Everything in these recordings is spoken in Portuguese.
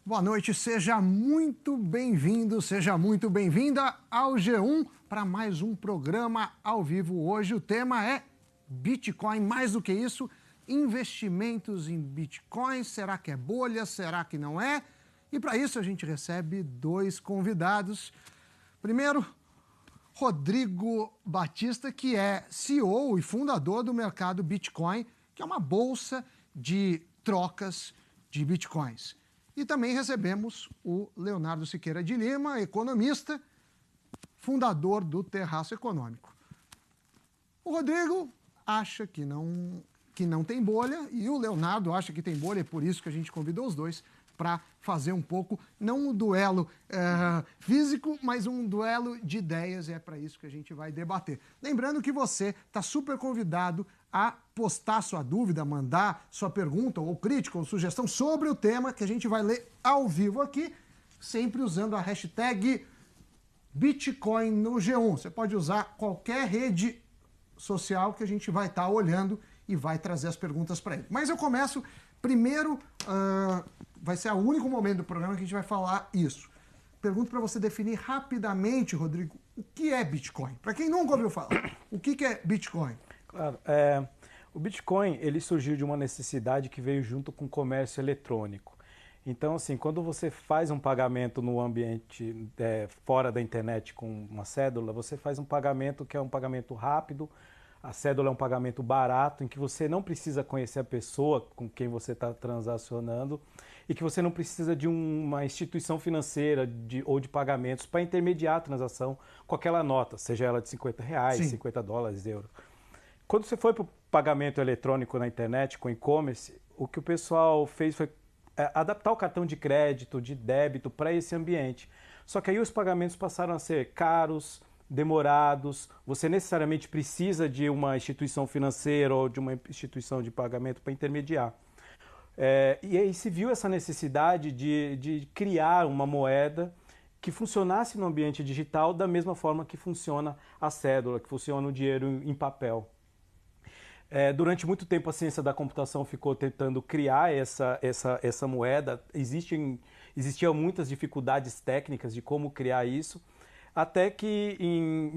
Boa noite, seja muito bem-vindo, seja muito bem-vinda ao G1 para mais um programa ao vivo. Hoje o tema é Bitcoin, mais do que isso, investimentos em Bitcoin. Será que é bolha? Será que não é? E para isso a gente recebe dois convidados. Primeiro, Rodrigo Batista, que é CEO e fundador do mercado Bitcoin, que é uma bolsa de trocas de Bitcoins. E também recebemos o Leonardo Siqueira de Lima, economista, fundador do Terraço Econômico. O Rodrigo acha que não tem bolha e o Leonardo acha que tem bolha, é por isso que a gente convidou os dois para fazer um pouco, não um duelo físico, mas um duelo de ideias, é para isso que a gente vai debater. Lembrando que você está super convidado a postar sua dúvida, mandar sua pergunta ou crítica ou sugestão sobre o tema que a gente vai ler ao vivo aqui, sempre usando a hashtag Bitcoin no G1. Você pode usar qualquer rede social que a gente vai estar olhando e vai trazer as perguntas para ele. Mas eu começo primeiro, vai ser o único momento do programa que a gente vai falar isso. Pergunto para você definir rapidamente, Rodrigo, o que é Bitcoin? Para quem nunca ouviu falar, o que é Bitcoin? Claro, o Bitcoin ele surgiu de uma necessidade que veio junto com o comércio eletrônico. Então, assim, quando você faz um pagamento no ambiente fora da internet com uma cédula, você faz um pagamento que é um pagamento rápido, a cédula é um pagamento barato, em que você não precisa conhecer a pessoa com quem você está transacionando e que você não precisa de uma instituição financeira ou de pagamentos para intermediar a transação com aquela nota, seja ela de R$50, Sim. $50, euros. Quando você foi para o pagamento eletrônico na internet, com e-commerce, o que o pessoal fez foi adaptar o cartão de crédito, de débito para esse ambiente. Só que aí os pagamentos passaram a ser caros, demorados, você necessariamente precisa de uma instituição financeira ou de uma instituição de pagamento para intermediar. E aí se viu essa necessidade de criar uma moeda que funcionasse no ambiente digital da mesma forma que funciona a cédula, que funciona o dinheiro em papel. Durante muito tempo a ciência da computação ficou tentando criar essa moeda. Existiam muitas dificuldades técnicas de como criar isso, até que em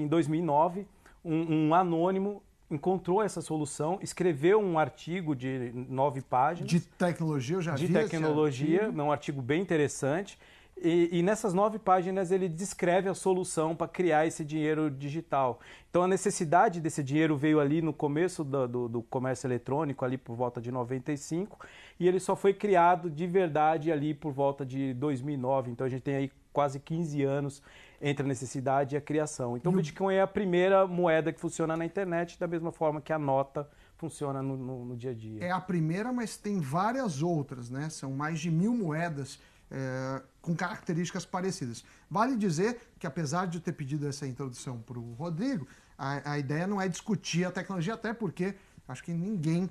2009 um anônimo encontrou essa solução, escreveu um artigo de 9 páginas. De tecnologia, eu já vi. De tecnologia, um artigo bem interessante. E nessas 9 páginas ele descreve a solução para criar esse dinheiro digital. Então a necessidade desse dinheiro veio ali no começo do comércio eletrônico, ali por volta de 95, e ele só foi criado de verdade ali por volta de 2009. Então a gente tem aí quase 15 anos entre a necessidade e a criação. Então o Bitcoin é a primeira moeda que funciona na internet, da mesma forma que a nota funciona no dia a dia. É a primeira, mas tem várias outras, né? São mais de 1000 moedas com características parecidas. Vale dizer que, apesar de eu ter pedido essa introdução para o Rodrigo, a ideia não é discutir a tecnologia, até porque acho que ninguém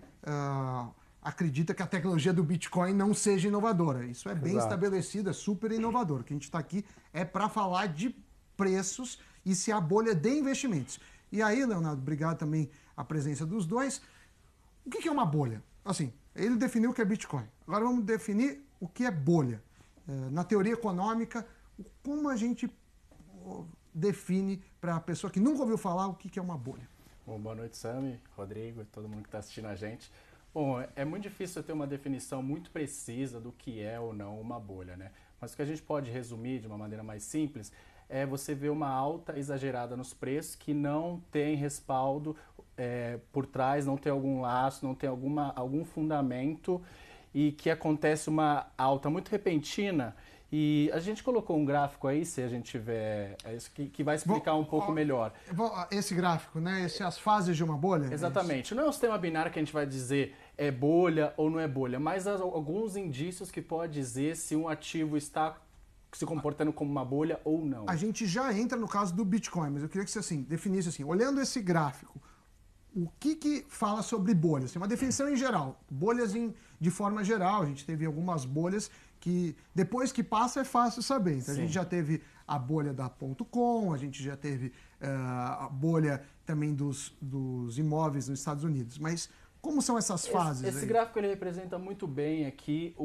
acredita que a tecnologia do Bitcoin não seja inovadora. Isso é bem estabelecido, é super inovador. O que a gente está aqui é para falar de preços e se há bolha de investimentos. E aí, Leonardo, obrigado também a presença dos dois. O que é uma bolha? Assim, ele definiu o que é Bitcoin. Agora vamos definir o que é bolha. Na teoria econômica, como a gente define para a pessoa que nunca ouviu falar o que é uma bolha? Bom, boa noite, Sami, Rodrigo e todo mundo que está assistindo a gente. Bom, é muito difícil ter uma definição muito precisa do que é ou não uma bolha, né? Mas o que a gente pode resumir de uma maneira mais simples é você ver uma alta exagerada nos preços que não tem respaldo por trás, não tem algum laço, não tem algum fundamento, e que acontece uma alta muito repentina. E a gente colocou um gráfico aí, se a gente tiver, que vai explicar um pouco melhor. Esse gráfico, né? As fases de uma bolha? Exatamente. Não é um sistema binário que a gente vai dizer é bolha ou não é bolha, mas há alguns indícios que pode dizer se um ativo está se comportando como uma bolha ou não. A gente já entra no caso do Bitcoin, mas eu queria que você definisse assim, olhando esse gráfico, o que fala sobre bolhas? Tem uma definição em geral, bolhas de forma geral. A gente teve algumas bolhas que depois que passa é fácil saber. Então, a gente já teve a bolha da .com, a gente já teve a bolha também dos imóveis nos Estados Unidos. Mas Como são essas fases? Esse gráfico ele representa muito bem aqui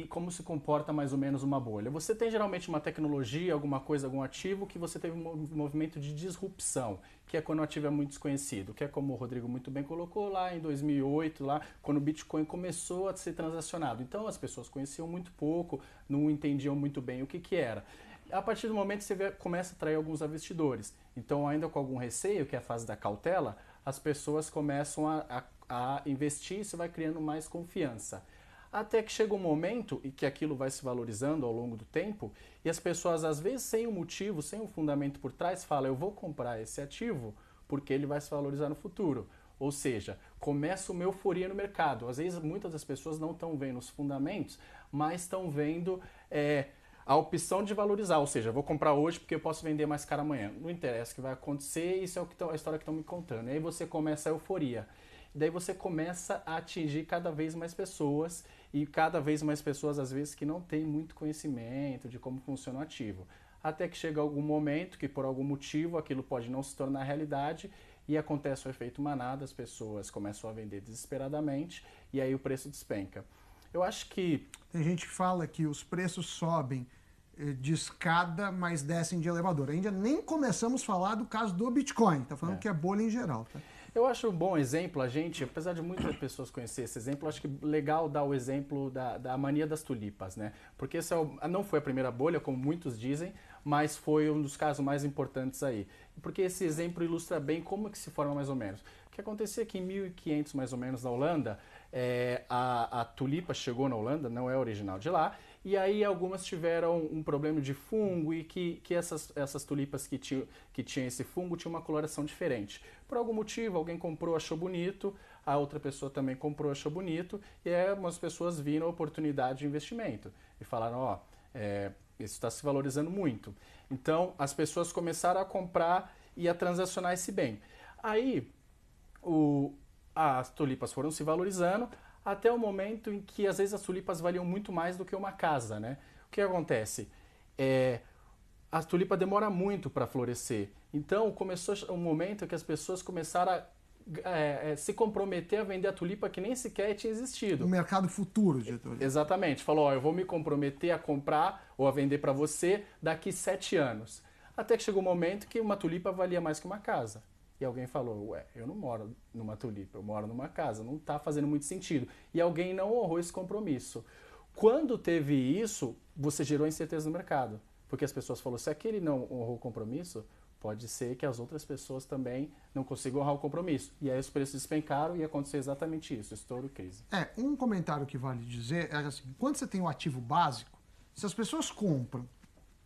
como se comporta mais ou menos uma bolha. Você tem geralmente uma tecnologia, alguma coisa, algum ativo que você teve um movimento de disrupção, que é quando o ativo é muito desconhecido, que é como o Rodrigo muito bem colocou lá em 2008, lá, quando o Bitcoin começou a ser transacionado. Então as pessoas conheciam muito pouco, não entendiam muito bem o que era. A partir do momento que você começa a atrair alguns investidores. Então, ainda com algum receio, que é a fase da cautela, as pessoas começam a investir e você vai criando mais confiança. Até que chega um momento em que aquilo vai se valorizando ao longo do tempo e as pessoas, às vezes, sem um motivo, sem um fundamento por trás, falam: eu vou comprar esse ativo porque ele vai se valorizar no futuro. Ou seja, começa uma euforia no mercado. Às vezes, muitas das pessoas não estão vendo os fundamentos, mas estão vendo a opção de valorizar. Ou seja, eu vou comprar hoje porque eu posso vender mais caro amanhã. Não interessa o que vai acontecer, isso é a história que estão me contando. E aí você começa a euforia. Daí você começa a atingir cada vez mais pessoas e cada vez mais pessoas, às vezes, que não têm muito conhecimento de como funciona o ativo. Até que chega algum momento que, por algum motivo, aquilo pode não se tornar realidade e acontece o efeito manada, as pessoas começam a vender desesperadamente e aí o preço despenca. Eu acho que... Tem gente que fala que os preços sobem de escada, mas descem de elevador. Ainda nem começamos a falar do caso do Bitcoin, tá falando que é bolha em geral, tá? Eu acho um bom exemplo, apesar de muitas pessoas conhecerem esse exemplo, acho que legal dar o exemplo da mania das tulipas, né? Porque esse não foi a primeira bolha, como muitos dizem, mas foi um dos casos mais importantes aí. Porque esse exemplo ilustra bem como que se forma mais ou menos. O que acontecia é que em 1500, mais ou menos, na Holanda, a tulipa chegou na Holanda, não é original de lá, e aí algumas tiveram um problema de fungo e que essas tulipas que tinham esse fungo tinham uma coloração diferente. Por algum motivo, alguém comprou, achou bonito, a outra pessoa também comprou, achou bonito, e aí algumas pessoas viram a oportunidade de investimento e falaram: isso está se valorizando muito. Então, as pessoas começaram a comprar e a transacionar esse bem. Aí, as tulipas foram se valorizando até o momento em que, às vezes, as tulipas valiam muito mais do que uma casa, né? O que acontece? A tulipa demora muito para florescer. Então, começou um momento que as pessoas começaram a se comprometer a vender a tulipa que nem sequer tinha existido. O mercado futuro, diretor. Exatamente. Falou: eu vou me comprometer a comprar ou a vender para você daqui 7 anos. Até que chegou um momento que uma tulipa valia mais que uma casa. E alguém falou: eu não moro numa tulipa, eu moro numa casa, não está fazendo muito sentido. E alguém não honrou esse compromisso. Quando teve isso, você gerou incerteza no mercado. Porque as pessoas falaram: se aquele não honrou o compromisso, pode ser que as outras pessoas também não consigam honrar o compromisso. E aí os preços despencaram e aconteceu exatamente isso, estouro, crise. Um comentário que vale dizer é assim: quando você tem um ativo básico, se as pessoas compram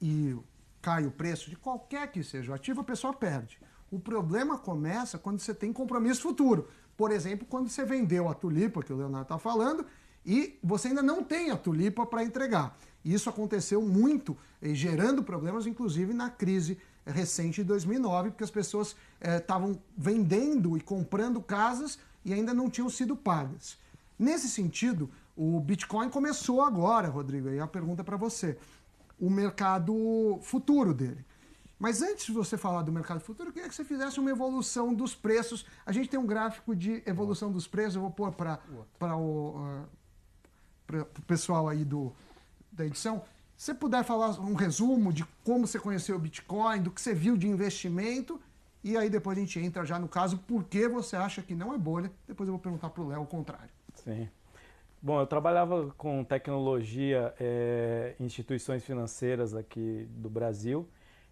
e cai o preço de qualquer que seja o ativo, a pessoa perde. O problema começa quando você tem compromisso futuro. Por exemplo, quando você vendeu a tulipa, que o Leonardo está falando, e você ainda não tem a tulipa para entregar. Isso aconteceu muito, gerando problemas, inclusive, na crise recente de 2009, porque as pessoas estavam vendendo e comprando casas e ainda não tinham sido pagas. Nesse sentido, o Bitcoin começou agora, Rodrigo, aí a pergunta para você, o mercado futuro dele. Mas antes de você falar do mercado futuro, eu queria que você fizesse uma evolução dos preços. A gente tem um gráfico de evolução dos preços, eu vou pôr para o pessoal aí da edição. Se você puder falar um resumo de como você conheceu o Bitcoin, do que você viu de investimento, e aí depois a gente entra já no caso, por que você acha que não é bolha. Depois eu vou perguntar para o Léo o contrário. Sim. Bom, eu trabalhava com tecnologia em instituições financeiras aqui do Brasil.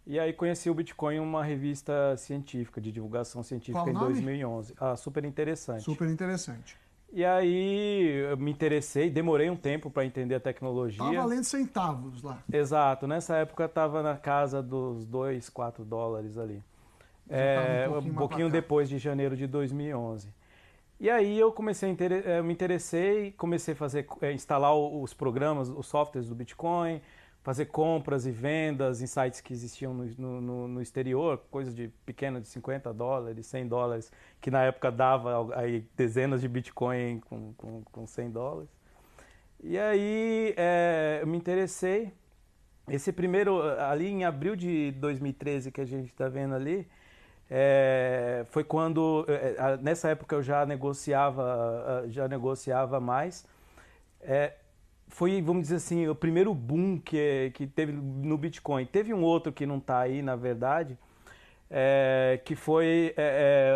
E aí conheci o Bitcoin em uma revista científica, de divulgação científica, em 2011. Super interessante. Super interessante. E aí eu me interessei, demorei um tempo para entender a tecnologia. Estava valendo centavos lá. Exato, nessa época estava na casa dos 2, 4 dólares ali. Um pouquinho depois de janeiro de 2011. E aí eu comecei me interessei, comecei a instalar os programas, os softwares do Bitcoin, fazer compras e vendas em sites que existiam no exterior, coisas de pequenas de 50 dólares, 100 dólares, que na época dava aí dezenas de Bitcoin com 100 dólares. E aí eu me interessei. Esse primeiro, ali em abril de 2013 que a gente está vendo ali, Foi quando, nessa época eu já negociava mais. Foi, vamos dizer assim, o primeiro boom que teve no Bitcoin. Teve um outro que não está aí, na verdade, que foi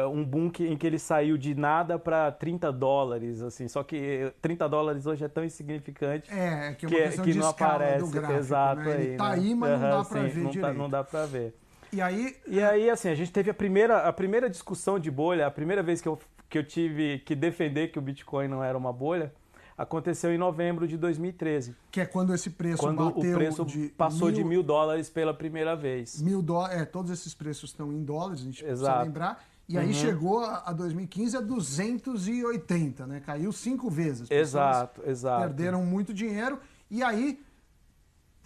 um boom em que ele saiu de nada para $30, assim. Só que $30 hoje é tão insignificante que é uma questão de não escala aparece. do gráfico, Exato, né? Ele tá né? aí, mas não dá para ver não direito. Não dá para ver. E aí, assim, a gente teve a primeira discussão de bolha, a primeira vez que eu tive que defender que o Bitcoin não era uma bolha, aconteceu em novembro de 2013. Que é quando esse preço quando bateu o preço passou de $1.000 pela primeira vez. $1.000, todos esses preços estão em dólares, a gente precisa lembrar. E aí chegou a 2015 a 280, né? Caiu 5 vezes. Exato. Perderam muito dinheiro. E aí,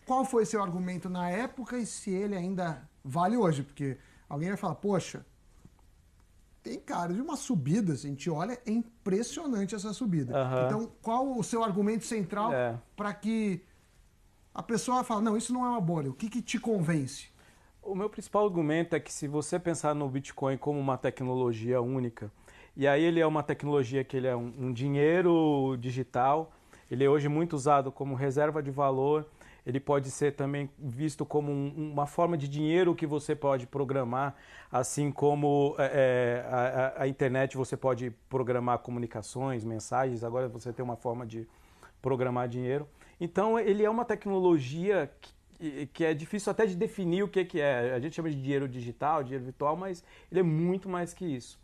qual foi seu argumento na época e se ele ainda vale hoje? Porque alguém vai falar, poxa, tem cara de uma subida, se a gente olha, é impressionante essa subida. Então, qual o seu argumento central para que a pessoa fale, não, isso não é uma bolha, o que te convence? O meu principal argumento é que se você pensar no Bitcoin como uma tecnologia única, e aí ele é uma tecnologia que ele é um dinheiro digital, ele é hoje muito usado como reserva de valor, ele pode ser também visto como uma forma de dinheiro que você pode programar, assim como a internet você pode programar comunicações, mensagens, agora você tem uma forma de programar dinheiro. Então ele é uma tecnologia que é difícil até de definir o que é. A gente chama de dinheiro digital, dinheiro virtual, mas ele é muito mais que isso.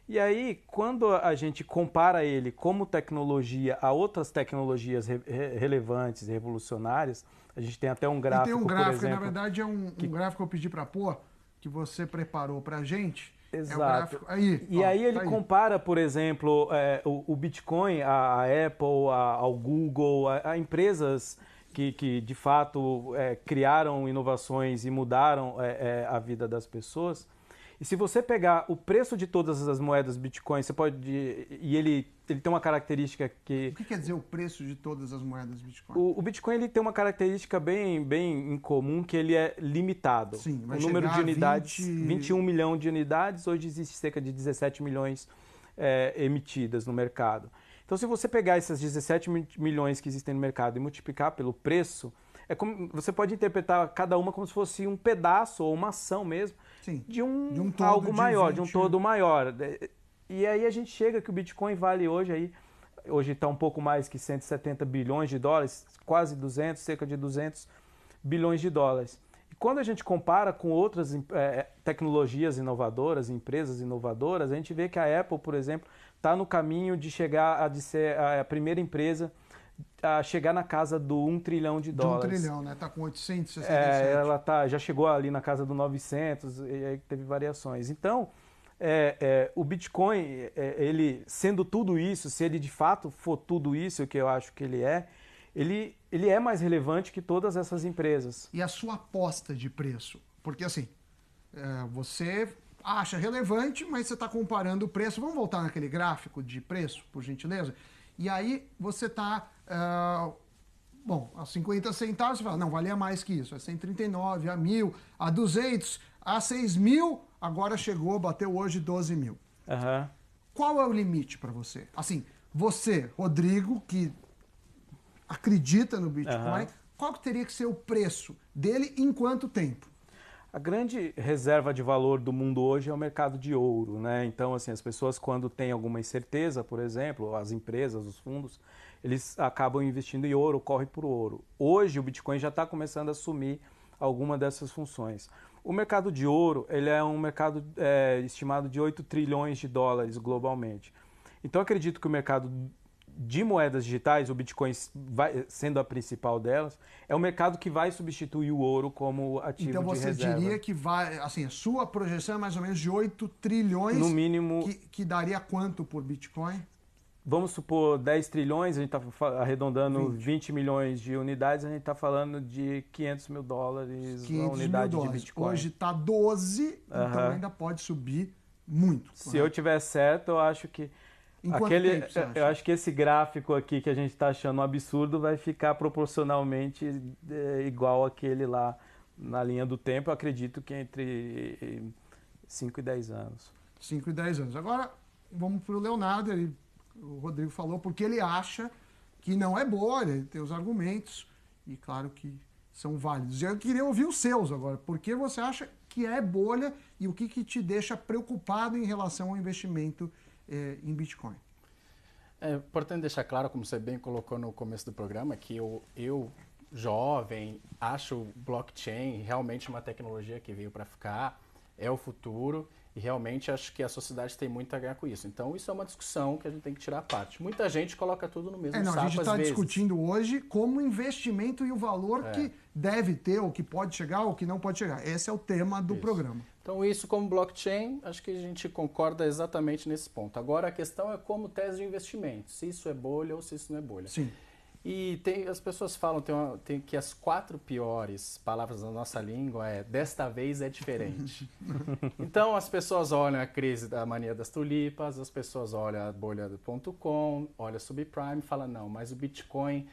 E aí, quando a gente compara ele como tecnologia a outras tecnologias relevantes, revolucionárias, a gente tem até um gráfico, e tem um gráfico, por exemplo, na verdade é um gráfico que eu pedi para pôr, que você preparou para a gente. Exato. É o gráfico aí. E aí ele compara, por exemplo, o Bitcoin, a Apple, ao Google, a empresas que de fato criaram inovações e mudaram a vida das pessoas. E se você pegar o preço de todas as moedas Bitcoin, você pode... E ele tem uma característica que... O que quer dizer o preço de todas as moedas Bitcoin? O Bitcoin ele tem uma característica bem incomum, que ele é limitado. Sim, o número de unidades, 21 milhões de unidades, hoje existe cerca de 17 milhões emitidas no mercado. Então, se você pegar essas 17 milhões que existem no mercado e multiplicar pelo preço, você pode interpretar cada uma como se fosse um pedaço ou uma ação mesmo, sim, de um todo algo maior, 20... de um todo maior. E aí a gente chega que o Bitcoin vale hoje está um pouco mais que 170 bilhões de dólares, quase 200, cerca de 200 bilhões de dólares. E quando a gente compara com outras tecnologias inovadoras, empresas inovadoras, a gente vê que a Apple, por exemplo, está no caminho de chegar de ser a primeira empresa a chegar na casa do $1 trilhão. De $1 trilhão, né? Está com 867. Ela já chegou ali na casa do 900, e aí teve variações. Então, o Bitcoin, ele sendo tudo isso, se ele de fato for tudo isso que eu acho que ele é mais relevante que todas essas empresas. E a sua aposta de preço? Porque assim, você acha relevante, mas você está comparando o preço. Vamos voltar naquele gráfico de preço, por gentileza? E aí você está, a 50 centavos, você fala, não, valia mais que isso. É 139, a 1.000, a 200, a 6.000, agora chegou, bateu hoje 12 mil. Uhum. Qual é o limite para você? Assim, você, Rodrigo, que acredita no Bitcoin, qual que teria que ser o preço dele em quanto tempo? A grande reserva de valor do mundo hoje é o mercado de ouro, né? Então, assim, as pessoas quando têm alguma incerteza, por exemplo, as empresas, os fundos, eles acabam investindo em ouro, correm por ouro. Hoje o Bitcoin já está começando a assumir alguma dessas funções. O mercado de ouro, ele é um mercado estimado de 8 trilhões de dólares globalmente. Então, eu acredito que o mercado de moedas digitais, o Bitcoin sendo a principal delas, é um mercado que vai substituir o ouro como ativo de reserva. Então você diria que vai, assim, a sua projeção é mais ou menos de 8 trilhões, no mínimo, que daria quanto por Bitcoin? Vamos supor 10 trilhões, a gente está arredondando 20 milhões de unidades, a gente está falando de $500 mil a unidade de Bitcoin. Hoje está 12, então ainda pode subir muito. Se eu tiver certo, eu acho que eu acho que esse gráfico aqui que a gente está achando um absurdo vai ficar proporcionalmente igual aquele lá na linha do tempo. Eu acredito que entre 5 e 10 anos. 5 e 10 anos. Agora, vamos para o Leonardo. O Rodrigo falou porque ele acha que não é bolha, ele tem os argumentos, e claro que são válidos. Eu queria ouvir os seus agora. Por que você acha que é bolha e o que te deixa preocupado em relação ao investimento em Bitcoin? É importante deixar claro, como você bem colocou no começo do programa, que eu jovem, acho blockchain realmente uma tecnologia que veio para ficar, é o futuro, e realmente acho que a sociedade tem muito a ganhar com isso. Então, isso é uma discussão que a gente tem que tirar a parte. Muita gente coloca tudo no mesmo saco, a gente está às vezes. discutindo hoje como investimento e o valor que deve ter, ou que pode chegar, ou que não pode chegar. Esse é o tema do programa. Então, isso como blockchain, acho que a gente concorda exatamente nesse ponto. Agora, a questão é como tese de investimento, se isso é bolha ou se isso não é bolha. Sim. E as pessoas falam tem que as 4 piores palavras da nossa língua desta vez é diferente. Então as pessoas olham a crise da mania das tulipas, as pessoas olham a bolha do .com, olham a subprime e falam, não, mas o Bitcoin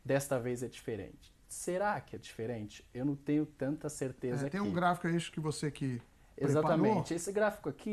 desta vez é diferente. Será que é diferente? Eu não tenho tanta certeza Tem aqui. um gráfico aí que você que Exatamente. preparou. Esse gráfico aqui,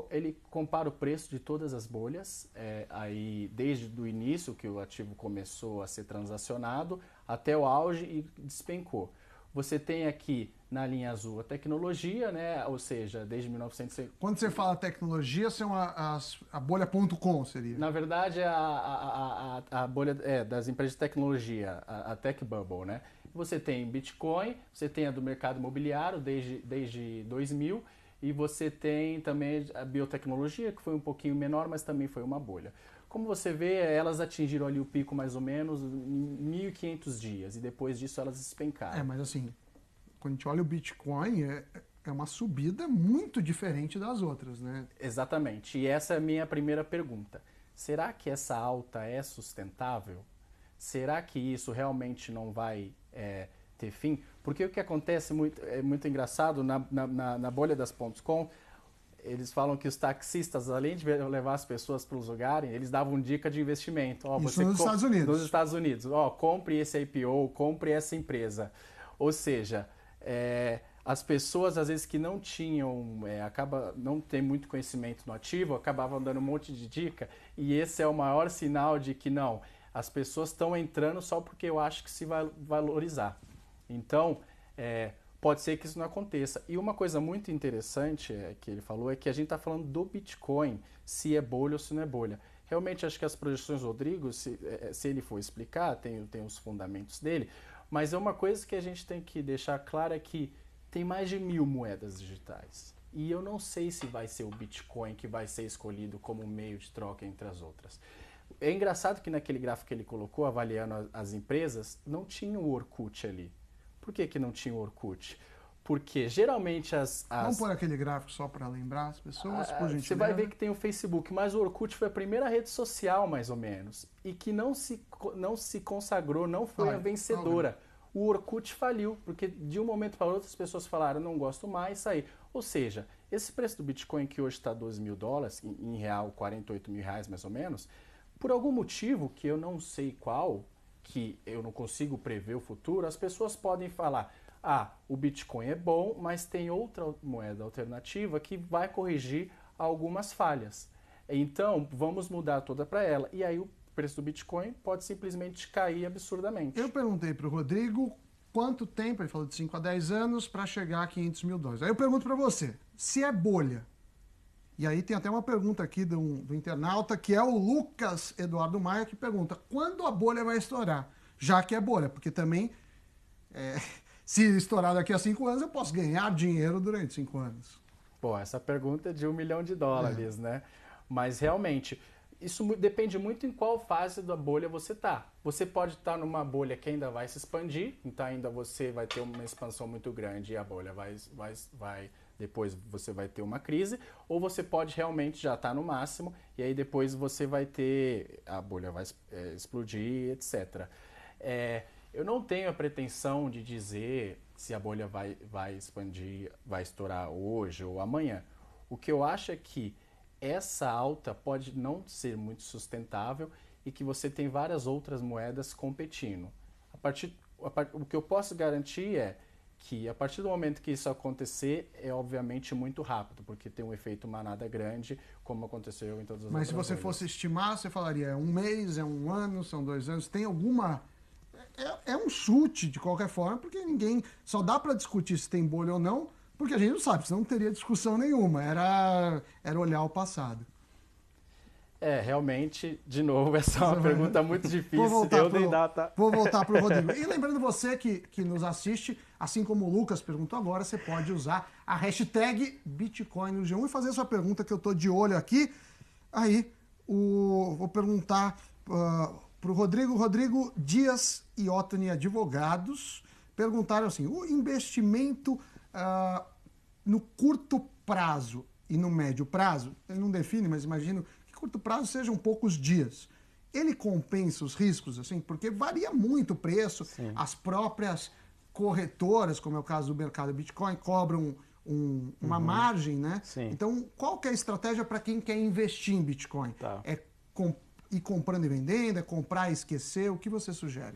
ele compara o preço de todas as bolhas, aí desde o início que o ativo começou a ser transacionado até o auge e despencou. Você tem aqui na linha azul a tecnologia, né? Ou seja, desde 1900... Quando você fala tecnologia, são a bolha.com, seria? Na verdade, é a bolha das empresas de tecnologia, a Tech Bubble, né? Você tem Bitcoin, você tem a do mercado imobiliário desde 2000 e você tem também a biotecnologia, que foi um pouquinho menor, mas também foi uma bolha. Como você vê, elas atingiram ali o pico mais ou menos em 1.500 dias e depois disso elas despencaram. Mas assim, quando a gente olha o Bitcoin, é uma subida muito diferente das outras, né? Exatamente. E essa é a minha primeira pergunta. Será que essa alta é sustentável? Será que isso realmente não vai ter fim? Porque o que acontece é muito engraçado, na bolha das .com, eles falam que os taxistas, além de levar as pessoas para os lugares, eles davam dica de investimento. Isso nos Estados Unidos. Nos Estados Unidos. Compre esse IPO, compre essa empresa. Ou seja, as pessoas, às vezes, que não tinham, não tem muito conhecimento no ativo, acabavam dando um monte de dica, e esse é o maior sinal de que não, as pessoas estão entrando só porque eu acho que se vai valorizar. Então, pode ser que isso não aconteça. E uma coisa muito interessante que ele falou é que a gente está falando do Bitcoin, se é bolha ou se não é bolha. Realmente, acho que as projeções do Rodrigo, se ele for explicar, tem os fundamentos dele, mas é uma coisa que a gente tem que deixar clara que tem mais de 1.000 moedas digitais. E eu não sei se vai ser o Bitcoin que vai ser escolhido como meio de troca entre as outras. É engraçado que naquele gráfico que ele colocou, avaliando as empresas, não tinha o Orkut ali. Por que não tinha o Orkut? Porque geralmente Vamos pôr aquele gráfico só para lembrar as pessoas, por gentileza. Você vai ver que tem o Facebook, mas o Orkut foi a primeira rede social, mais ou menos, e que não se consagrou, não foi a vencedora. O Orkut faliu, porque de um momento para outro as pessoas falaram, não gosto mais, saí. Ou seja, esse preço do Bitcoin que hoje está $12.000, em real, R$48.000 mais ou menos, por algum motivo que eu não sei qual, que eu não consigo prever o futuro, as pessoas podem falar, o Bitcoin é bom, mas tem outra moeda alternativa que vai corrigir algumas falhas. Então, vamos mudar toda para ela. E aí o preço do Bitcoin pode simplesmente cair absurdamente. Eu perguntei para o Rodrigo quanto tempo, ele falou de 5 a 10 anos, para chegar a $500.000. Aí eu pergunto para você, se é bolha, e aí tem até uma pergunta aqui do internauta, que é o Lucas Eduardo Maia, que pergunta, quando a bolha vai estourar? Já que é bolha, porque também, se estourar daqui a 5 anos, eu posso ganhar dinheiro durante 5 anos. Pô, essa pergunta é de $1 milhão, né? Mas realmente, isso depende muito em qual fase da bolha você está. Você pode estar numa bolha que ainda vai se expandir, então ainda você vai ter uma expansão muito grande e a bolha depois você vai ter uma crise, ou você pode realmente já estar no máximo e aí depois você vai ter, a bolha vai explodir, etc. Eu não tenho a pretensão de dizer se a bolha vai expandir, vai estourar hoje ou amanhã. O que eu acho é que essa alta pode não ser muito sustentável e que você tem várias outras moedas competindo. O que eu posso garantir é que a partir do momento que isso acontecer, é obviamente muito rápido, porque tem um efeito manada grande, como aconteceu em todas as Mas se outras você bolhas. fosse estimar, você falaria, é um mês, é um ano, são 2 anos, tem alguma... É um chute, de qualquer forma, porque ninguém... Só dá para discutir se tem bolha ou não, porque a gente não sabe, senão não teria discussão nenhuma, era olhar o passado. Realmente, de novo, essa é uma pergunta muito difícil. Vou voltar para o Rodrigo. E lembrando você que nos assiste, assim como o Lucas perguntou agora, você pode usar a hashtag Bitcoin no G1 e fazer sua pergunta, que eu estou de olho aqui. Aí, vou perguntar para o Rodrigo. Rodrigo Dias e Ottoni Advogados perguntaram assim, o investimento no curto prazo e no médio prazo, ele não define, mas imagino que curto prazo sejam poucos dias. Ele compensa os riscos, assim, porque varia muito o preço. Sim. As próprias corretoras, como é o caso do mercado Bitcoin, cobram uma margem, né? Sim. Então, qual que é a estratégia para quem quer investir em Bitcoin? Tá. É ir comprando e vendendo, é comprar e esquecer? O que você sugere?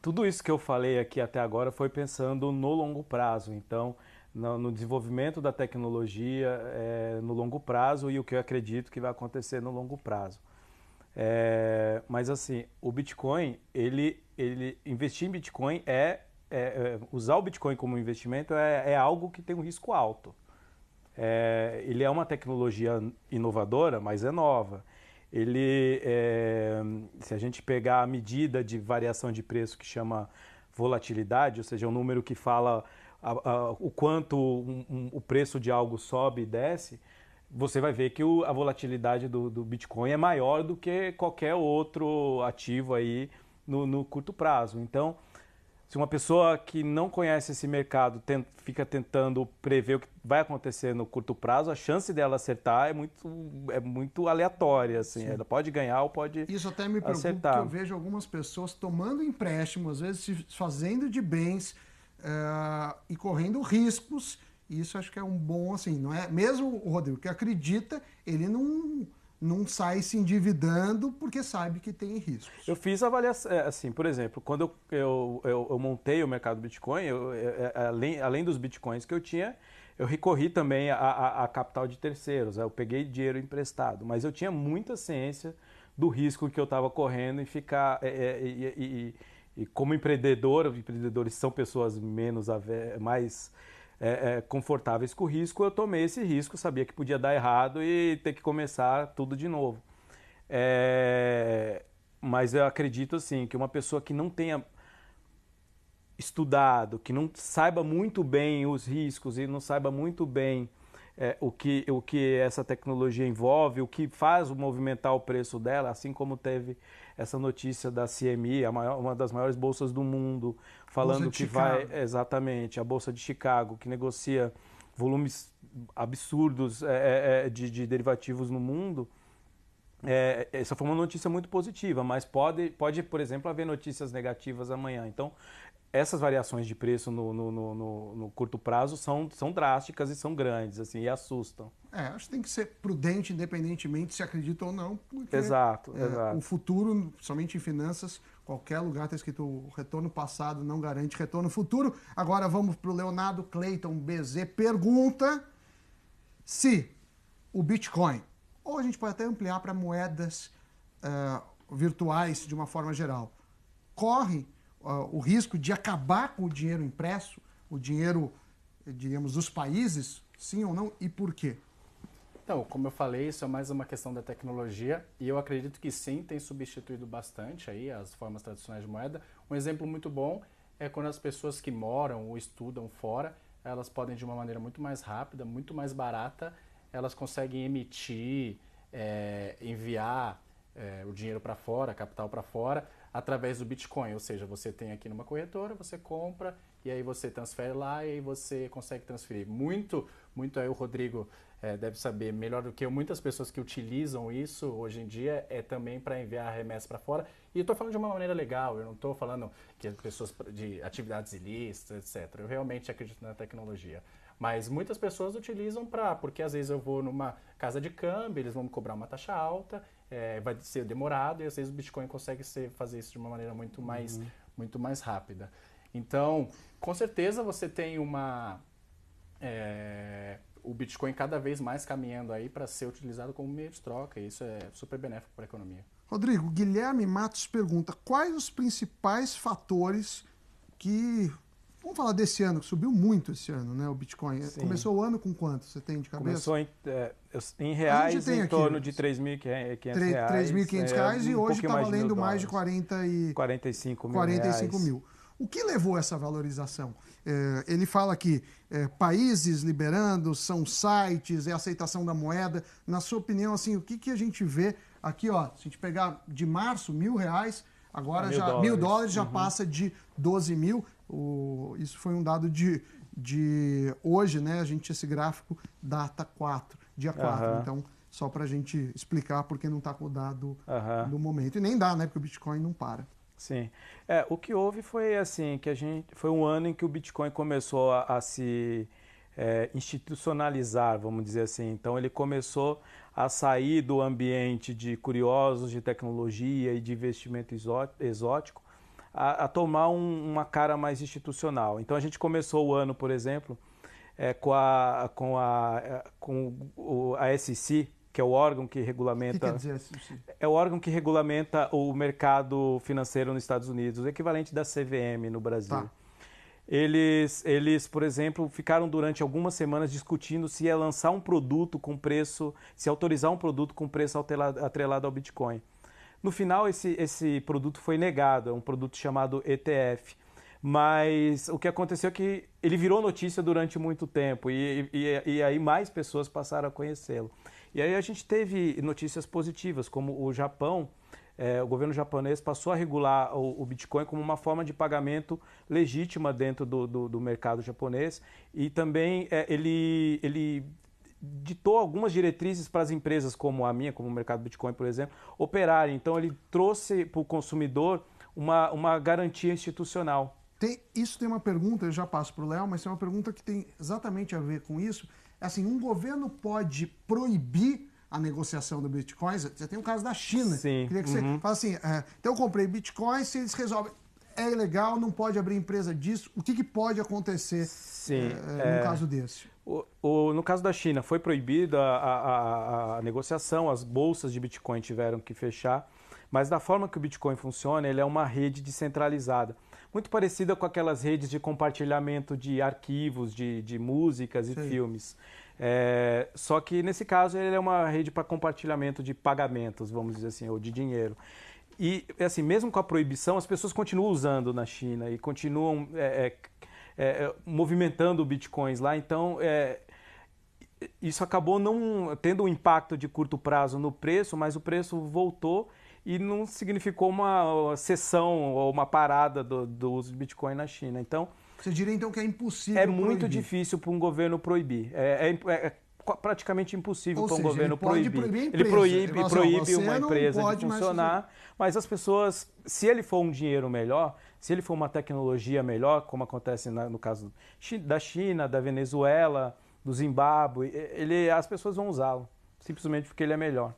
Tudo isso que eu falei aqui até agora foi pensando no longo prazo. Então, no desenvolvimento da tecnologia no longo prazo e o que eu acredito que vai acontecer no longo prazo. Mas assim, o Bitcoin, investir em Bitcoin usar o Bitcoin como investimento é algo que tem um risco alto. Ele é uma tecnologia inovadora, mas é nova. Se a gente pegar a medida de variação de preço que chama volatilidade, ou seja, um número que fala o quanto o preço de algo sobe e desce, você vai ver que a volatilidade do Bitcoin é maior do que qualquer outro ativo aí no curto prazo. Então, se uma pessoa que não conhece esse mercado fica tentando prever o que vai acontecer no curto prazo, a chance dela acertar é muito aleatória. Assim. Ela pode ganhar ou pode Isso até me preocupa, acertar. porque eu vejo algumas pessoas tomando empréstimo, às vezes se fazendo de bens e correndo riscos. E isso acho que é um bom, assim, não é? Mesmo o Rodrigo que acredita, ele não sai se endividando porque sabe que tem riscos. Eu fiz avaliação, assim, por exemplo, quando eu montei o mercado Bitcoin, além dos Bitcoins que eu tinha, eu recorri também a capital de terceiros, eu peguei dinheiro emprestado, mas eu tinha muita ciência do risco que eu estava correndo e como empreendedores são pessoas mais confortáveis com o risco, eu tomei esse risco, sabia que podia dar errado e ter que começar tudo de novo. Mas eu acredito assim, que uma pessoa que não tenha estudado, que não saiba muito bem os riscos e não saiba muito bem o que essa tecnologia envolve, o que faz movimentar o preço dela, assim como teve essa notícia da CME, uma das maiores bolsas do mundo, falando que vai... Exatamente, a Bolsa de Chicago, que negocia volumes absurdos de derivativos no mundo. Essa foi uma notícia muito positiva, mas pode, por exemplo, haver notícias negativas amanhã. Então, essas variações de preço no curto prazo são drásticas e são grandes, assim, e assustam. Acho que tem que ser prudente, independentemente se acredita ou não. Porque, exato. O futuro, somente em finanças, qualquer lugar está escrito o retorno passado não garante retorno futuro. Agora vamos para o Leonardo Clayton BZ. Pergunta se o Bitcoin, ou a gente pode até ampliar para moedas virtuais de uma forma geral, corre o risco de acabar com o dinheiro impresso, o dinheiro, digamos, dos países, sim ou não, e por quê? Então, como eu falei, isso é mais uma questão da tecnologia e eu acredito que sim, tem substituído bastante aí as formas tradicionais de moeda. Um exemplo muito bom é quando as pessoas que moram ou estudam fora, elas podem de uma maneira muito mais rápida, muito mais barata, elas conseguem emitir, enviar o dinheiro para fora, capital para fora, através do Bitcoin, ou seja, você tem aqui numa corretora, você compra e aí você transfere lá e aí você consegue transferir. Muito aí o Rodrigo deve saber melhor do que eu, muitas pessoas que utilizam isso hoje em dia também para enviar remessa para fora. E eu estou falando de uma maneira legal, eu não estou falando que as pessoas de atividades ilícitas, etc. Eu realmente acredito na tecnologia. Mas muitas pessoas utilizam porque às vezes eu vou numa casa de câmbio, eles vão me cobrar uma taxa alta, vai ser demorado e às vezes o Bitcoin consegue fazer isso de uma maneira muito mais rápida. Então, com certeza você tem o Bitcoin cada vez mais caminhando aí para ser utilizado como meio de troca, e isso é super benéfico para a economia. Rodrigo, Guilherme Matos pergunta, quais os principais fatores que... Vamos falar desse ano, que subiu muito esse ano, né, o Bitcoin. Sim. Começou o ano com quanto? Você tem de cabeça? Começou em reais em aqui, torno de R$3.500. R$3.500 e hoje está valendo mais de 45 mil. O que levou essa valorização? Ele fala que países liberando, são sites, é a aceitação da moeda. Na sua opinião, assim, o que a gente vê aqui, ó, se a gente pegar de março, R$1.000, agora já $1.000 já passa de 12 mil. Isso foi um dado de hoje, né? A gente tinha esse gráfico data 4, dia 4. Então, só para a gente explicar porque não está com o dado no momento. E nem dá, né? Porque o Bitcoin não para. Sim. O que houve foi assim, foi um ano em que o Bitcoin começou a se institucionalizar, vamos dizer assim. Então ele começou a sair do ambiente de curiosos de tecnologia e de investimento exótico a tomar uma cara mais institucional. Então a gente começou o ano, por exemplo, com a SEC, que é o órgão que regulamenta... O que quer dizer SEC? É o órgão que regulamenta o mercado financeiro nos Estados Unidos, o equivalente da CVM no Brasil. Tá. Eles, por exemplo, ficaram durante algumas semanas discutindo se ia lançar um produto com preço, se autorizar um produto com preço atrelado ao Bitcoin. No final, esse produto foi negado, é um produto chamado ETF. Mas o que aconteceu é que ele virou notícia durante muito tempo e aí mais pessoas passaram a conhecê-lo. E aí a gente teve notícias positivas, como o Japão, o governo japonês passou a regular o Bitcoin como uma forma de pagamento legítima dentro do mercado japonês e também ele ditou algumas diretrizes para as empresas como a minha, como o mercado Bitcoin, por exemplo, operarem. Então ele trouxe para o consumidor uma garantia institucional. Isso tem uma pergunta, eu já passo para o Léo, mas tem uma pergunta que tem exatamente a ver com isso. Assim, um governo pode proibir a negociação do Bitcoin? Você tem o caso da China. Sim. Queria que você fale assim, então eu comprei Bitcoin, se eles resolvem, é ilegal, não pode abrir empresa disso, o que pode acontecer num caso desse? No caso da China, foi proibida a negociação, as bolsas de Bitcoin tiveram que fechar, mas da forma que o Bitcoin funciona, ele é uma rede descentralizada, muito parecida com aquelas redes de compartilhamento de arquivos, de músicas e filmes. Só que nesse caso ele é uma rede para compartilhamento de pagamentos, vamos dizer assim, ou de dinheiro. E assim, mesmo com a proibição, as pessoas continuam usando na China e continuam movimentando bitcoins lá. Então, isso acabou não tendo um impacto de curto prazo no preço, mas o preço voltou e não significou uma cessão ou uma parada do uso de Bitcoin na China. Então, você diria então que é impossível proibir. muito difícil para um governo proibir. É praticamente impossível para um governo proibir. Ele proíbe uma empresa de funcionar, mas as pessoas, se ele for um dinheiro melhor, se ele for uma tecnologia melhor, como acontece no caso da China, da Venezuela, do Zimbábue, as pessoas vão usá-lo, simplesmente porque ele é melhor.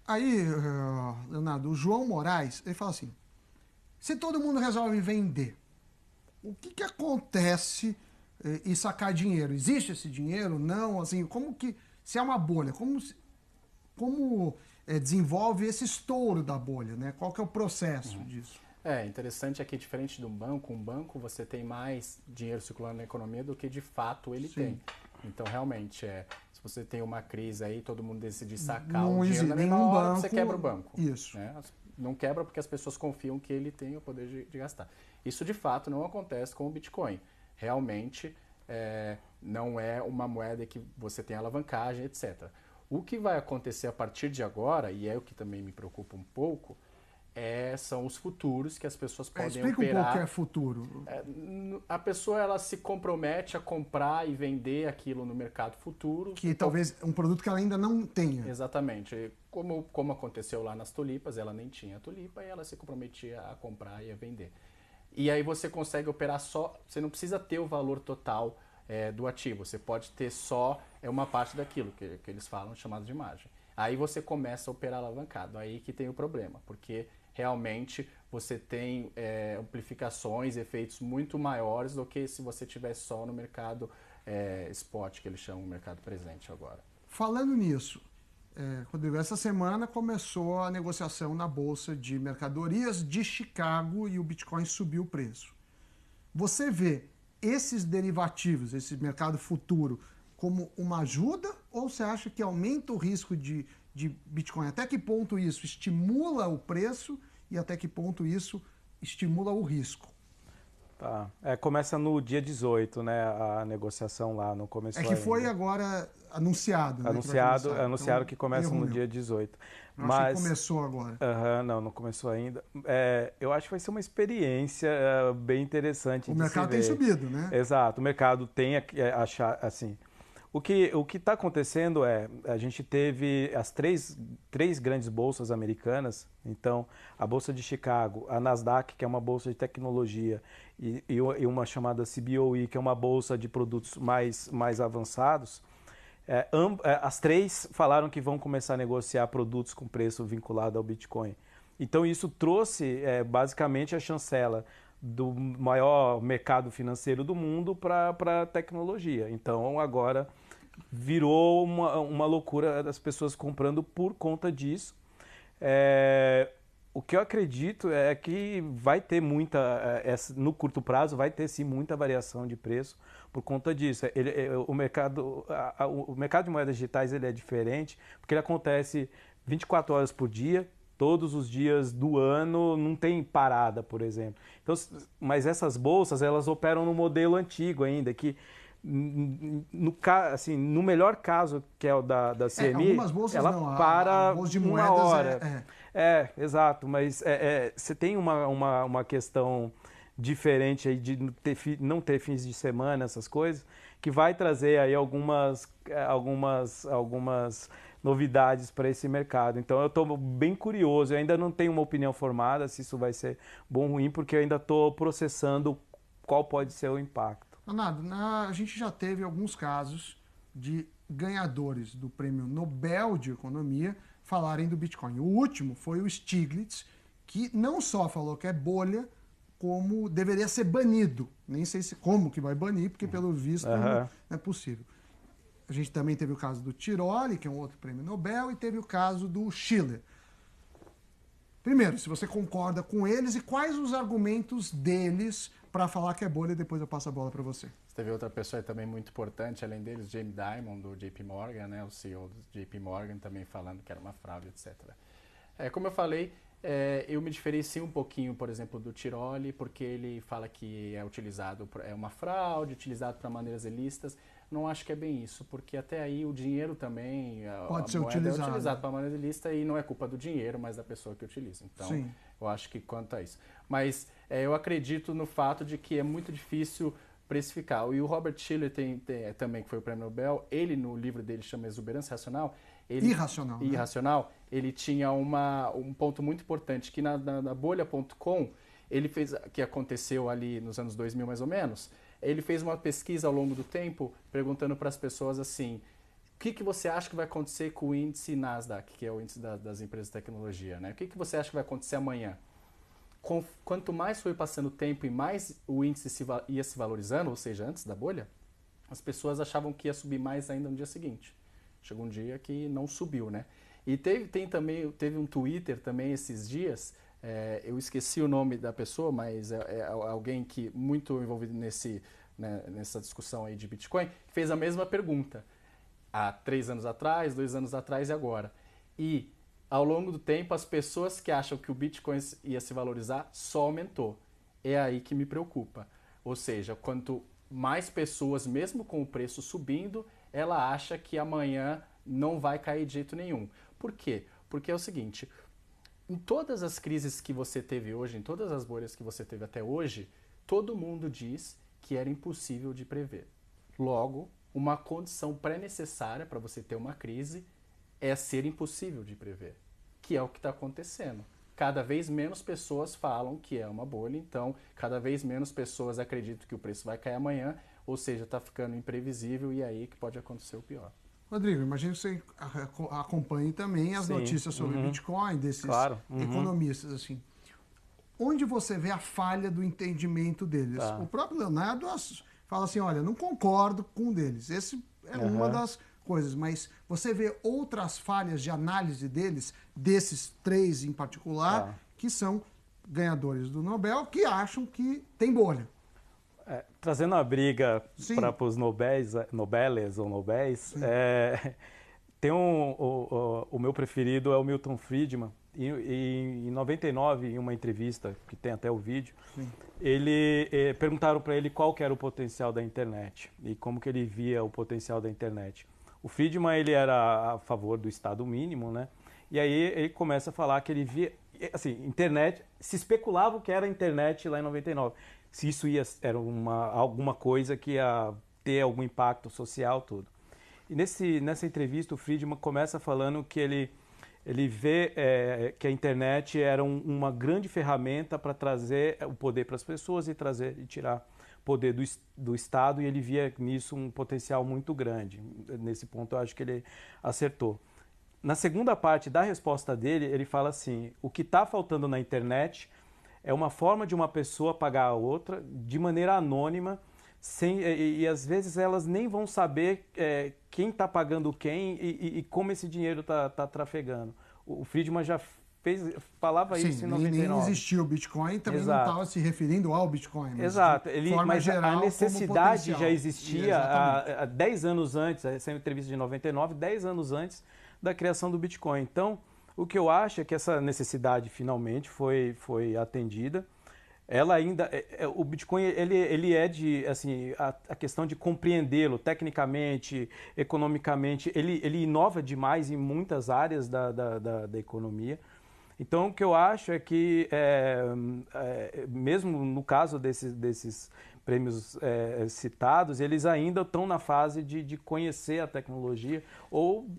Aí, Leonardo, o João Moraes, ele fala assim, se todo mundo resolve vender, o que acontece e sacar dinheiro? Existe esse dinheiro? Não? Assim, como que... Se é uma bolha, como desenvolve esse estouro da bolha, né? Qual que é o processo disso? Interessante é que, diferente de um banco você tem mais dinheiro circulando na economia do que de fato ele tem. Então, realmente, se você tem uma crise aí, todo mundo decide sacar o dinheiro da mesma hora, você quebra o banco. Isso. Né? Não quebra porque as pessoas confiam que ele tem o poder de gastar. Isso, de fato, não acontece com o Bitcoin. Realmente, não é uma moeda que você tem alavancagem, etc. O que vai acontecer a partir de agora, e é o que também me preocupa um pouco, são os futuros que as pessoas podem operar. Explica um pouco o que é futuro. A pessoa ela se compromete a comprar e vender aquilo no mercado futuro. Que talvez um produto que ela ainda não tenha. Exatamente. Como aconteceu lá nas tulipas, ela nem tinha tulipa e ela se comprometia a comprar e a vender. E aí você consegue operar você não precisa ter o valor total do ativo, você pode ter só uma parte daquilo que eles falam, chamado de margem. aí você começa a operar alavancado. Aí que tem o problema, porque realmente você tem amplificações, efeitos muito maiores do que se você tivesse só no mercado spot, que eles chamam o mercado presente agora. Falando nisso, Rodrigo, essa semana começou a negociação na Bolsa de Mercadorias de Chicago e o Bitcoin subiu o preço. Você vê esses derivativos, esse mercado futuro, como uma ajuda ou você acha que aumenta o risco de Bitcoin? Até que ponto isso estimula o preço e até que ponto isso estimula o risco? Tá. Começa no dia 18, né, a negociação lá, não começou que foi ainda. agora anunciado, né? Anunciaram que começa no dia 18. Acho que começou agora. Não começou ainda. Eu acho que vai ser uma experiência bem interessante de se ver. O mercado tem subido, né? Exato, o mercado tem achar assim. O que está acontecendo a gente teve as três grandes bolsas americanas, então a Bolsa de Chicago, a Nasdaq, que é uma bolsa de tecnologia, e uma chamada CBOE, que é uma bolsa de produtos mais avançados, as três falaram que vão começar a negociar produtos com preço vinculado ao Bitcoin. Então isso trouxe basicamente a chancela do maior mercado financeiro do mundo para a tecnologia. Então agora virou uma loucura das pessoas comprando por conta disso. O que eu acredito é que vai ter no curto prazo, vai ter sim muita variação de preço por conta disso. O mercado de moedas digitais ele é diferente porque ele acontece 24 horas por dia, todos os dias do ano, não tem parada, por exemplo. Então, mas essas bolsas, elas operam no modelo antigo ainda, que no melhor caso, que é o da CME, algumas bolsas ela não, para a bolsa de uma moedas hora. Exato, mas você tem uma questão diferente aí de não ter fins de semana, essas coisas, que vai trazer aí algumas novidades para esse mercado. Então eu estou bem curioso, eu ainda não tenho uma opinião formada se isso vai ser bom ou ruim, porque eu ainda estou processando qual pode ser o impacto. Leonardo, a gente já teve alguns casos de ganhadores do Prêmio Nobel de Economia falarem do Bitcoin. O último foi o Stiglitz, que não só falou que é bolha, como deveria ser banido. Nem sei como que vai banir, porque pelo visto não é possível. A gente também teve o caso do Tiroli, que é um outro prêmio Nobel, e teve o caso do Schiller. Primeiro, se você concorda com eles e quais os argumentos deles para falar que é bolha, e depois eu passo a bola para você. Teve outra pessoa também muito importante, além deles, Jamie Dimon, do JP Morgan, né, o CEO do JP Morgan, também falando que era uma fraude, etc. Como eu falei, eu me diferencio um pouquinho, por exemplo, do Tiroli, porque ele fala que é uma fraude, utilizado para maneiras ilícitas. Não acho que é bem isso, porque até aí o dinheiro também pode ser utilizado. É utilizado para maneira ilícita e não é culpa do dinheiro, mas da pessoa que utiliza. Então, sim, eu acho que quanto a isso. Mas eu acredito no fato de que é muito difícil precificar. E o Robert Shiller também, que foi o prêmio Nobel, ele no livro dele chama Exuberância Racional. Irracional. Ele tinha um ponto muito importante, que na bolha.com, ele fez, que aconteceu ali nos anos 2000 mais ou menos, ele fez uma pesquisa ao longo do tempo, perguntando para as pessoas assim, o que você acha que vai acontecer com o índice Nasdaq, que é o índice das empresas de tecnologia, né? O que você acha que vai acontecer amanhã? Quanto mais foi passando o tempo e mais o índice ia se valorizando, ou seja, antes da bolha, as pessoas achavam que ia subir mais ainda no dia seguinte. Chegou um dia que não subiu, né? E teve um Twitter também esses dias, eu esqueci o nome da pessoa, mas é alguém que muito envolvido nessa discussão aí de Bitcoin, que fez a mesma pergunta há 3 anos atrás, 2 anos atrás e agora. E ao longo do tempo, as pessoas que acham que o Bitcoin ia se valorizar só aumentou. É aí que me preocupa. Ou seja, quanto mais pessoas, mesmo com o preço subindo, ela acha que amanhã não vai cair de jeito nenhum. Por quê? Porque é o seguinte, em todas as crises que você teve hoje, em todas as bolhas que você teve até hoje, todo mundo diz que era impossível de prever. Logo, uma condição pré-necessária para você ter uma crise é ser impossível de prever, que é o que está acontecendo. Cada vez menos pessoas falam que é uma bolha, então cada vez menos pessoas acreditam que o preço vai cair amanhã, ou seja, está ficando imprevisível e é aí que pode acontecer o pior. Rodrigo, imagino que você acompanhe também as Sim. notícias sobre Bitcoin, desses Claro. economistas, assim. Onde você vê a falha do entendimento deles? Tá. O próprio Leonardo fala assim, olha, não concordo com um deles. Esse é uma das coisas, mas você vê outras falhas de análise deles, desses três em particular, que são ganhadores do Nobel, que acham que tem bolha. Trazendo a briga Sim. para os Nobeles ou Nobéis, tem o meu preferido é o Milton Friedman. E em 99, em uma entrevista, que tem até o vídeo, perguntaram para ele qual que era o potencial da internet e como que ele via o potencial da internet. O Friedman, ele era a favor do Estado mínimo, né? E aí ele começa a falar que ele via, assim, internet, se especulava o que era a internet lá em 99. Se isso era alguma coisa que ia ter algum impacto social, tudo. E nessa entrevista, o Friedman começa falando que ele vê que a internet era uma grande ferramenta para trazer o poder para as pessoas e tirar poder do Estado, e ele via nisso um potencial muito grande. Nesse ponto, eu acho que ele acertou. Na segunda parte da resposta dele, ele fala assim, o que está faltando na internet é uma forma de uma pessoa pagar a outra de maneira anônima, e às vezes elas nem vão saber quem está pagando quem e como esse dinheiro está trafegando. O Friedman já falava isso em 99. Nem existia o Bitcoin, também não estava se referindo ao Bitcoin. Mas Exato, mas geral, a necessidade já existia há 10 anos antes, essa entrevista de 99, 10 anos antes da criação do Bitcoin. Então, o que eu acho é que essa necessidade finalmente foi atendida. Ela ainda, o Bitcoin, ele é de, assim, a questão de compreendê-lo tecnicamente, economicamente, ele inova demais em muitas áreas da economia. Então, o que eu acho é que, mesmo no caso desses prêmios citados, eles ainda estão na fase de conhecer a tecnologia.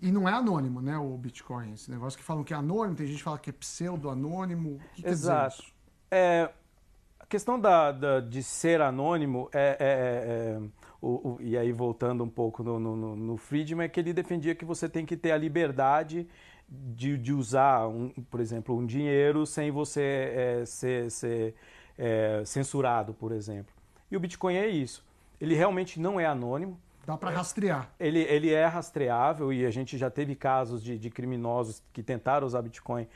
E não é anônimo, né, o Bitcoin? Esse negócio que falam que é anônimo, tem gente que fala que é pseudo-anônimo. O que quer dizer isso? A questão de ser anônimo, e aí voltando um pouco no Friedman, é que ele defendia que você tem que ter a liberdade de usar, por exemplo, um dinheiro sem você ser censurado, por exemplo. E o Bitcoin é isso. Ele realmente não é anônimo. Dá para rastrear. Ele é rastreável, e a gente já teve casos de criminosos que tentaram usar Bitcoin